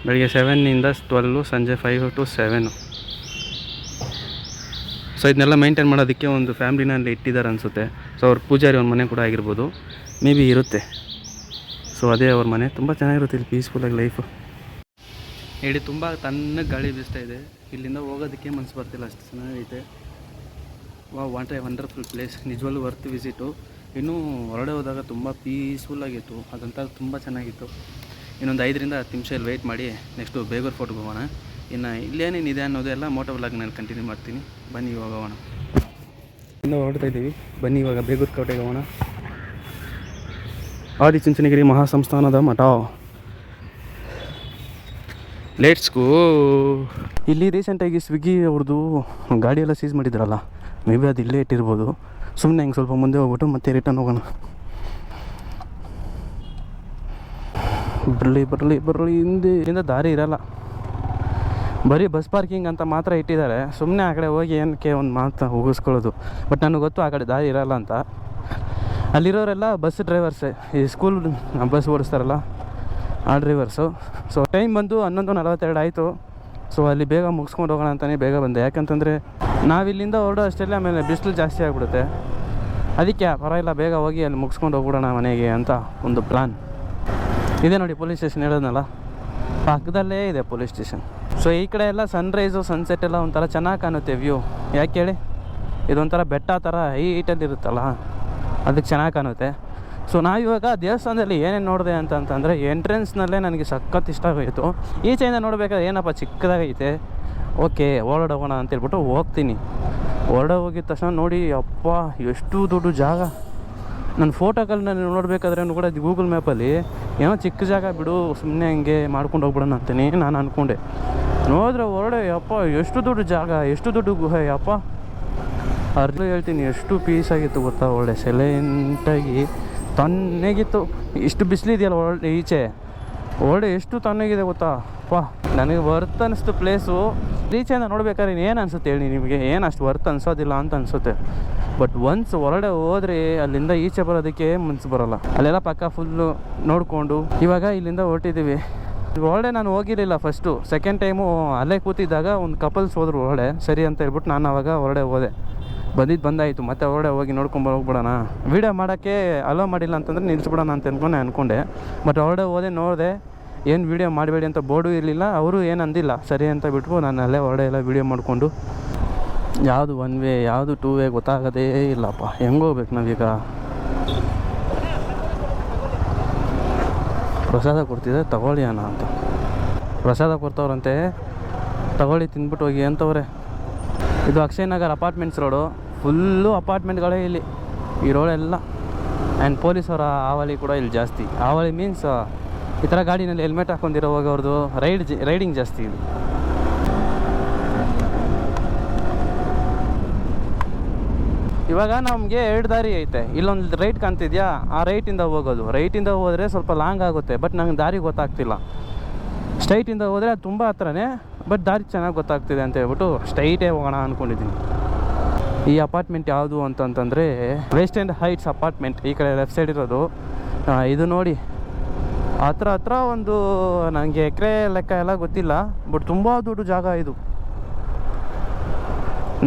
ಬೆಳಗ್ಗೆ 7 to 12, ಸಂಜೆ 5 to 7. ಸೊ ಇದನ್ನೆಲ್ಲ ಮೇಂಟೈನ್ ಮಾಡೋದಕ್ಕೆ ಒಂದು ಫ್ಯಾಮ್ಲಿನಲ್ಲಿ ಇಟ್ಟಿದ್ದಾರೆ ಅನಿಸುತ್ತೆ. ಸೊ ಅವ್ರ ಪೂಜಾರಿ ಒಂದು ಮನೆ ಕೂಡ ಆಗಿರ್ಬೋದು, ಮೇ ಬಿ ಇರುತ್ತೆ. ಸೊ ಅದೇ ಅವ್ರ ಮನೆ. ತುಂಬ ಚೆನ್ನಾಗಿರುತ್ತೆ ಇಲ್ಲಿ, ಪೀಸ್ಫುಲ್ಲಾಗಿ ಲೈಫು. ಹೇಳಿ ತುಂಬ ತಣ್ಣಗೆ ಗಾಳಿ ಬೀಸ್ತಾ ಇದೆ. ಇಲ್ಲಿಂದ ಹೋಗೋದಕ್ಕೆ ಮನಸ್ಸು ಬರ್ತಿಲ್ಲ, ಅಷ್ಟು ಚೆನ್ನಾಗೈತೆ. ವಾಟ್ ಎ ವಂಡರ್ಫುಲ್ ಪ್ಲೇಸ್, ನಿಜವಾಗ್ಲೂ ವರ್ತ್ ವಿಸಿಟು. ಇನ್ನೂ ಹೊರಡೆ ಹೋದಾಗ ತುಂಬ ಪೀಸ್ಫುಲ್ಲಾಗಿತ್ತು, ಅದಂತ ತುಂಬ ಚೆನ್ನಾಗಿತ್ತು. ಇನ್ನೊಂದು 5ರಿಂದ 10 ನಿಮಿಷ ಇಲ್ಲಿ ವೆಯ್ಟ್ ಮಾಡಿ ನೆಕ್ಸ್ಟು ಬೇಗೂರು ಫೋರ್ಟ್ಗೆ ಹೋಗೋಣ. ಇನ್ನು ಇಲ್ಲೇನೇನಿದೆ ಅನ್ನೋದೆಲ್ಲ ಮೋಟೋ ವ್ಲಾಗ್ ನಾನು ಕಂಟಿನ್ಯೂ ಮಾಡ್ತೀನಿ. ಬನ್ನಿ ಇವಾಗ ಹೋಗೋಣ. ಇನ್ನೂ ಹೊರಡ್ತಾ ಇದ್ದೀವಿ, ಬನ್ನಿ ಇವಾಗ ಬೇಗೂರು ಕೋಟೆಗೆ ಹೋಗೋಣ. ಆದಿಚುಂಚನಗಿರಿ ಮಹಾಸಂಸ್ಥಾನದ ಮಠ. Let's go. ಇಲ್ಲಿ ರೀಸೆಂಟಾಗಿ ಸ್ವಿಗ್ಗಿ ಅವ್ರದ್ದು ಗಾಡಿಯೆಲ್ಲ ಸೀಸ್ ಮಾಡಿದ್ರಲ್ಲ, ಮೇ ಬಿ ಅದು ಇಲ್ಲೇ ಇಟ್ಟಿರ್ಬೋದು. ಸುಮ್ಮನೆ ಹಿಂಗೆ ಸ್ವಲ್ಪ ಮುಂದೆ ಹೋಗ್ಬಿಟ್ಟು ಮತ್ತೆ ರಿಟರ್ನ್ ಹೋಗೋಣ. ಬರಲಿ ಹಿಂದೆ ದಾರಿ ಇರಲ್ಲ, ಬರೀ ಬಸ್ ಪಾರ್ಕಿಂಗ್ ಅಂತ ಮಾತ್ರ ಇಟ್ಟಿದ್ದಾರೆ. ಸುಮ್ಮನೆ ಆ ಕಡೆ ಹೋಗಿ ಏನಕ್ಕೆ ಒಂದು ಮಾತು ಹೋಗಿಸ್ಕೊಳ್ಳೋದು. ಬಟ್ ನನಗೆ ಗೊತ್ತು ಆ ಕಡೆ ದಾರಿ ಇರಲ್ಲ ಅಂತ. ಅಲ್ಲಿರೋರೆಲ್ಲ ಬಸ್ ಡ್ರೈವರ್ಸೇ, ಈ ಸ್ಕೂಲ್ ಬಸ್ ಓಡಿಸ್ತಾರಲ್ಲ ಆ ಡ್ರೈವರ್ಸು. ಸೊ ಟೈಮ್ ಬಂದು 11:42 ಆಯಿತು. ಸೊ ಅಲ್ಲಿ ಬೇಗ ಮುಗಿಸ್ಕೊಂಡು ಹೋಗೋಣ ಅಂತಲೇ ಬೇಗ ಬಂದೆ. ಯಾಕಂತಂದರೆ ನಾವಿಲ್ಲಿಂದ ಹೊರಡೋ ಅಷ್ಟೆಲ್ಲ ಆಮೇಲೆ ಬಿಸಿಲು ಜಾಸ್ತಿ ಆಗಿಬಿಡುತ್ತೆ. ಅದಕ್ಕೆ ಪರವಾಗಿಲ್ಲ, ಬೇಗ ಹೋಗಿ ಅಲ್ಲಿ ಮುಗಿಸ್ಕೊಂಡು ಹೋಗ್ಬಿಡೋಣ ಮನೆಗೆ ಅಂತ ಒಂದು ಪ್ಲ್ಯಾನ್ ಇದೆ. ನೋಡಿ ಪೊಲೀಸ್ ಸ್ಟೇಷನ್ ಹೇಳೋದ್ನಲ್ಲ, ಪಕ್ಕದಲ್ಲೇ ಇದೆ ಪೊಲೀಸ್ ಸ್ಟೇಷನ್. ಸೊ ಈ ಕಡೆ ಎಲ್ಲ ಸನ್ರೈಸು ಸನ್ಸೆಟ್ ಎಲ್ಲ ಒಂಥರ ಚೆನ್ನಾಗಿ ಕಾಣುತ್ತೆ ವ್ಯೂ. ಯಾಕೆ ಹೇಳಿ, ಇದೊಂಥರ ಬೆಟ್ಟ ಥರ ಹೈಟಲ್ಲಿ ಇರುತ್ತಲ್ಲ, ಅದಕ್ಕೆ ಚೆನ್ನಾಗಿ ಕಾಣುತ್ತೆ. ಸೊ ನಾವಿವಾಗ ದೇವಸ್ಥಾನದಲ್ಲಿ ಏನೇನು ನೋಡಿದೆ ಅಂತಂದರೆ ಎಂಟ್ರೆನ್ಸ್ನಲ್ಲೇ ನನಗೆ ಸಖತ್ ಇಷ್ಟ ಆಗೋಯಿತು. ಈಚೆಯಿಂದ ನೋಡಬೇಕಾದ್ರೆ ಏನಪ್ಪ ಚಿಕ್ಕದಾಗೈತೆ, ಓಕೆ ಹೊರಡೋಗೋಣ ಅಂತೇಳ್ಬಿಟ್ಟು ಹೋಗ್ತೀನಿ. ಹೋಗಿದ ತಕ್ಷಣ ನೋಡಿ, ಅಪ್ಪ ಎಷ್ಟು ದೊಡ್ಡ ಜಾಗ. ನನ್ನ ಫೋಟೋಗಳನ್ನ ನೋಡಬೇಕಾದ್ರೆ ಕೂಡ ಗೂಗಲ್ ಮ್ಯಾಪಲ್ಲಿ ಏನೋ ಚಿಕ್ಕ ಜಾಗ ಬಿಡು, ಸುಮ್ಮನೆ ಹಂಗೆ ಮಾಡ್ಕೊಂಡು ಹೋಗ್ಬಿಡೋಣ ಅಂತೀನಿ ನಾನು ಅಂದ್ಕೊಂಡೆ. ನೋಡಿದ್ರೆ ಹೊರಡೆ ಅಪ್ಪ ಎಷ್ಟು ದೊಡ್ಡ ಜಾಗ, ಎಷ್ಟು ದೊಡ್ಡ ಗುಹೆ. ಅಪ್ಪ ಅರ್ಧ ಹೇಳ್ತೀನಿ, ಎಷ್ಟು ಪೀಸಾಗಿತ್ತು ಗೊತ್ತಾ. ಒಳ್ಳೆ ಸೈಲೆಂಟಾಗಿ ತಣ್ಣಗಿತ್ತು. ಇಷ್ಟು ಬಿಸಿಲಿದೆಯಲ್ಲ ಒಳ್ಳೆ ಈಚೆ, ಒಳ್ಳೆ ಎಷ್ಟು ತಣ್ಣಗಿದೆ ಗೊತ್ತಾ. ಅಪ್ಪ ನನಗೆ ವರ್ತ್ ಅನ್ನಿಸ್ತು ಪ್ಲೇಸು. ಈಚೆಯಿಂದ ನೋಡ್ಬೇಕಾದ್ರೆ ಏನು ಅನಿಸುತ್ತೆ ಹೇಳಿ ನಿಮಗೆ, ಏನು ಅಷ್ಟು ವರ್ತ್ ಅನ್ಸೋದಿಲ್ಲ ಅಂತ ಅನಿಸುತ್ತೆ. ಬಟ್ ಒನ್ಸ್ ಹೊರಡೆ ಹೋದರೆ ಅಲ್ಲಿಂದ ಈಚೆ ಬರೋದಕ್ಕೆ ಮನಸ್ಸು ಬರೋಲ್ಲ. ಅಲ್ಲೆಲ್ಲ ಪಕ್ಕ ಫುಲ್ಲು ನೋಡಿಕೊಂಡು ಇವಾಗ ಇಲ್ಲಿಂದ ಹೊರಟಿದ್ದೀವಿ. ಹೊರಡೆ ನಾನು ಹೋಗಿರಲಿಲ್ಲ ಫಸ್ಟು. ಸೆಕೆಂಡ್ ಟೈಮು ಅಲ್ಲೇ ಕೂತಿದ್ದಾಗ ಒಂದು ಕಪಲ್ಸ್ ಹೋದ್ರು ಹೊರಡೆ, ಸರಿ ಅಂತ ಹೇಳ್ಬಿಟ್ಟು ನಾನು ಆವಾಗ ಹೊರಡೆ ಹೋದೆ. ಬಂದಾಯಿತು, ಮತ್ತೆ ಹೊರಡೆ ಹೋಗಿ ನೋಡ್ಕೊಂಡು ಹೋಗ್ಬಿಡೋಣ. ವೀಡಿಯೋ ಮಾಡೋಕ್ಕೆ ಅಲೋ ಮಾಡಿಲ್ಲ ಅಂತಂದರೆ ನಿಲ್ಲಿಸ್ಬಿಡೋಣ ಅಂತ ಅನ್ಕೊಂಡೆ. ಬಟ್ ಹೊರಡೆ ಹೋದೆ, ನೋಡಿದೆ ಏನು ವೀಡಿಯೋ ಮಾಡಬೇಡಿ ಅಂತ ಬೋರ್ಡು ಇರಲಿಲ್ಲ. ಅವರು ಏನು ಅಂದಿಲ್ಲ, ಸರಿ ಅಂತ ಬಿಟ್ಬಿಟ್ಟು ನಾನು ಅಲ್ಲೇ ಹೊರಡೆ ಎಲ್ಲ ವೀಡಿಯೋ ಮಾಡಿಕೊಂಡು. ಯಾವುದು 1 ವೇ ಯಾವುದು 2 ವೇ ಗೊತ್ತಾಗೋದೇ ಇಲ್ಲಪ್ಪ. ಹೆಂಗೆ ಹೋಗ್ಬೇಕು ನಾವೀಗ. ಪ್ರಸಾದ ಕೊಡ್ತಿದ್ದೆ, ತಗೊಳ್ಳಿ ಅಣ್ಣ ಅಂತ. ಪ್ರಸಾದ ಕೊಡ್ತವ್ರಂತೆ, ತಗೊಳ್ಳಿ ತಿಂದ್ಬಿಟ್ಟು ಹೋಗಿ ಅಂತವ್ರೆ. ಇದು Akshay Nagar apartments road, full ಅಪಾರ್ಟ್ಮೆಂಟ್ಗಳೇ ಇಲ್ಲಿ ಈ ರೋಡೆಲ್ಲ. ಆ್ಯಂಡ್ ಪೊಲೀಸವರ ಆವಳಿ ಕೂಡ ಇಲ್ಲಿ ಜಾಸ್ತಿ. ಆವಳಿ ಮೀನ್ಸ್ ಈ ಥರ ಗಾಡಿನಲ್ಲಿ ಹೆಲ್ಮೆಟ್ ಹಾಕ್ಕೊಂಡಿರೋ ಹೋಗೋರ್ದು ರೈಡಿಂಗ್ ಜಾಸ್ತಿ ಇದು. ಇವಾಗ ನಮಗೆ 2 ದಾರಿ ಐತೆ. ಇಲ್ಲೊಂದು ರೈಟ್ ಕಾಣ್ತಿದ್ಯಾ, ಆ ರೈಟಿಂದ ಹೋಗೋದು. ರೈಟಿಂದ ಹೋದರೆ ಸ್ವಲ್ಪ ಲಾಂಗ್ ಆಗುತ್ತೆ, ಬಟ್ ನಂಗೆ ದಾರಿ ಗೊತ್ತಾಗ್ತಿಲ್ಲ. ಸ್ಟ್ರೈಟಿಂದ ಹೋದರೆ ಅದು ತುಂಬ ಹತ್ರನೇ, ಬಟ್ ದಾರಿ ಚೆನ್ನಾಗಿ ಗೊತ್ತಾಗ್ತಿದೆ ಅಂತ ಹೇಳ್ಬಿಟ್ಟು ಸ್ಟ್ರೈಟೇ ಹೋಗೋಣ ಅಂದ್ಕೊಂಡಿದ್ದೀನಿ. ಈ ಅಪಾರ್ಟ್ಮೆಂಟ್ ಯಾವುದು ಅಂತಂತಂದರೆ ವೆಸ್ಟ್ ಎಂಡ್ ಹೈಟ್ಸ್ ಅಪಾರ್ಟ್ಮೆಂಟ್. ಈ ಕಡೆ ಲೆಫ್ಟ್ ಸೈಡ್ ಇರೋದು ಇದು. ನೋಡಿ ಹತ್ರ ಒಂದು ನನಗೆ ಎಕರೆ ಲೆಕ್ಕ ಎಲ್ಲ ಗೊತ್ತಿಲ್ಲ, ಬಟ್ ತುಂಬ ದೊಡ್ಡ ಜಾಗ ಇದು.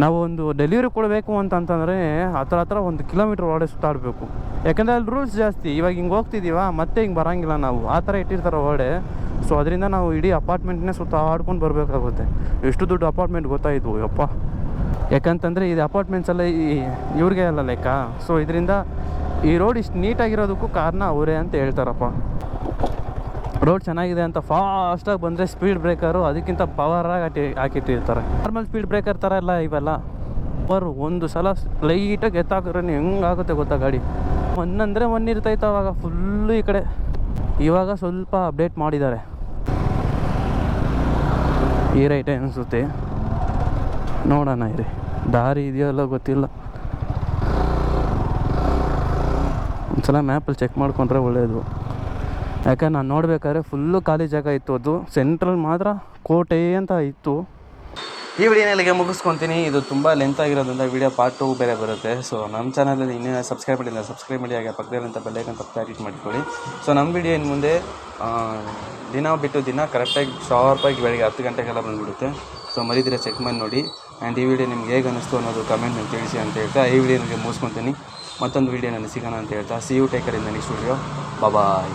ನಾವು ಒಂದು ಡೆಲಿವರಿ ಕೊಡಬೇಕು ಅಂತಂತಂದರೆ ಹತ್ರ 1 ಕಿಲೋಮೀಟ್ರ್ ಒಳಗಡೆ ಸುತ್ತಾಡಬೇಕು. ಯಾಕೆಂದರೆ ಅಲ್ಲಿ ರೂಲ್ಸ್ ಜಾಸ್ತಿ. ಇವಾಗ ಹಿಂಗೆ ಹೋಗ್ತಿದ್ದೀವ, ಮತ್ತೆ ಹಿಂಗೆ ಬರೋಂಗಿಲ್ಲ ನಾವು, ಆ ಥರ ಇಟ್ಟಿರ್ತಾರೆ ಒಳಗಡೆ. ಸೊ ಅದರಿಂದ ನಾವು ಇಡೀ ಅಪಾರ್ಟ್ಮೆಂಟ್ನೇ ಆಡ್ಕೊಂಡು ಬರಬೇಕಾಗುತ್ತೆ. ಎಷ್ಟು ದೊಡ್ಡ ಅಪಾರ್ಟ್ಮೆಂಟ್ ಗೊತ್ತಾಯಿತು ಯಪ್ಪ. ಯಾಕಂತಂದರೆ ಇದು ಅಪಾರ್ಟ್ಮೆಂಟ್ಸೆಲ್ಲ ಇವ್ರಿಗೆ ಎಲ್ಲ ಲೆಕ್ಕ. ಸೊ ಇದರಿಂದ ಈ ರೋಡ್ ಇಷ್ಟು ನೀಟಾಗಿರೋದಕ್ಕೂ ಕಾರಣ ಅವರೇ ಅಂತ ಹೇಳ್ತಾರಪ್ಪ. ರೋಡ್ ಚೆನ್ನಾಗಿದೆ ಅಂತ ಫಾಸ್ಟಾಗಿ ಬಂದರೆ ಸ್ಪೀಡ್ ಬ್ರೇಕರು ಅದಕ್ಕಿಂತ ಪವರಾಗಿ ಹಾಕಿಟ್ಟಿರ್ತಾರೆ. ನಾರ್ಮಲ್ ಸ್ಪೀಡ್ ಬ್ರೇಕರ್ ಥರ ಎಲ್ಲ ಇವೆಲ್ಲ ಒಂದು ಸಲ ಲೈಟಾಗಿ ಎತ್ತಾಕಿದ್ರೆ ಹೆಂಗಾಗುತ್ತೆ ಗೊತ್ತಾ ಗಾಡಿ. 1 ಅಂದರೆ 1 ಇರ್ತೈತೆ ಅವಾಗ ಫುಲ್ಲು ಈ ಕಡೆ. ಇವಾಗ ಸ್ವಲ್ಪ ಅಪ್ಡೇಟ್ ಮಾಡಿದ್ದಾರೆ. ಈ ರೈಟೇ ಅನಿಸುತ್ತೆ, ನೋಡೋಣ ಇರಿ. ದಾರಿ ಇದೆಯಲ್ಲ ಗೊತ್ತಿಲ್ಲ, ಒಂದ್ಸಲ ಮ್ಯಾಪಲ್ಲಿ ಚೆಕ್ ಮಾಡಿಕೊಂಡ್ರೆ ಒಳ್ಳೆಯದು. ಯಾಕಂದ್ರೆ ನಾನು ನೋಡ್ಬೇಕಾದ್ರೆ ಫುಲ್ಲು ಖಾಲಿ ಜಾಗ ಇತ್ತು. ಅದು ಸೆಂಟ್ರಲ್ ಮಾತ್ರ ಕೋಟೆ ಅಂತ ಇತ್ತು. ಈ ವಿಡಿಯೋನ ಇಲ್ಲಿಗೆ ಮುಗಿಸ್ಕೊತೀನಿ. ಇದು ತುಂಬ ಲೆಂತ್ ಆಗಿರೋದ್ರಿಂದ ವಿಡಿಯೋ ಪಾರ್ಟ್ 2 ಬೇರೆ ಬರುತ್ತೆ. ಸೊ ನಮ್ಮ ಚಾನಲಲ್ಲಿ ಇನ್ನೂ ಸಬ್ಸ್ಕ್ರೈಬ್ ಮಾಡಿಲ್ಲ, ಸಬ್ಸ್ಕ್ರೈಬ್ ಮಾಡಿ. ಹಾಗೆ ಪಕ್ಕದಲ್ಲಿಂತ ಬೆಲ್ಲೈಕನ್ ಕ್ಲಿಕ್ ಮಾಡಿಕೊಳ್ಳಿ. ಸೊ ನಮ್ಮ ವಿಡಿಯೋ ಇನ್ನು ಮುಂದೆ ದಿನ ಬಿಟ್ಟು ದಿನ ಕರೆಕ್ಟಾಗಿ ಶಾರ್ಪಾಗಿ ಬೆಳಗ್ಗೆ 10 ಗಂಟೆಗೆಲ್ಲ ಬಂದುಬಿಡುತ್ತೆ. ಸೊ ಮರಿದಿರ ಚೆಕ್ ಮಾಡಿ ನೋಡಿ. ಆ್ಯಂಡ್ ಈ ವಿಡಿಯೋ ನಿಮ್ಗೆ ಹೇಗೆ ಅನ್ನಿಸ್ತು ಅನ್ನೋದು ಕಮೆಂಟ್ನಲ್ಲಿ ತಿಳಿಸಿ ಅಂತ ಹೇಳ್ತಾ ಈ ವಿಡಿಯೋ ನಿಮಗೆ ಮುಗಿಸ್ಕೊತೀನಿ. ಮತ್ತೊಂದು ವಿಡಿಯೋ ನಾನು ಸಿಗೋಣ ಅಂತ ಹೇಳ್ತಾ see you take care in the next video. Bye.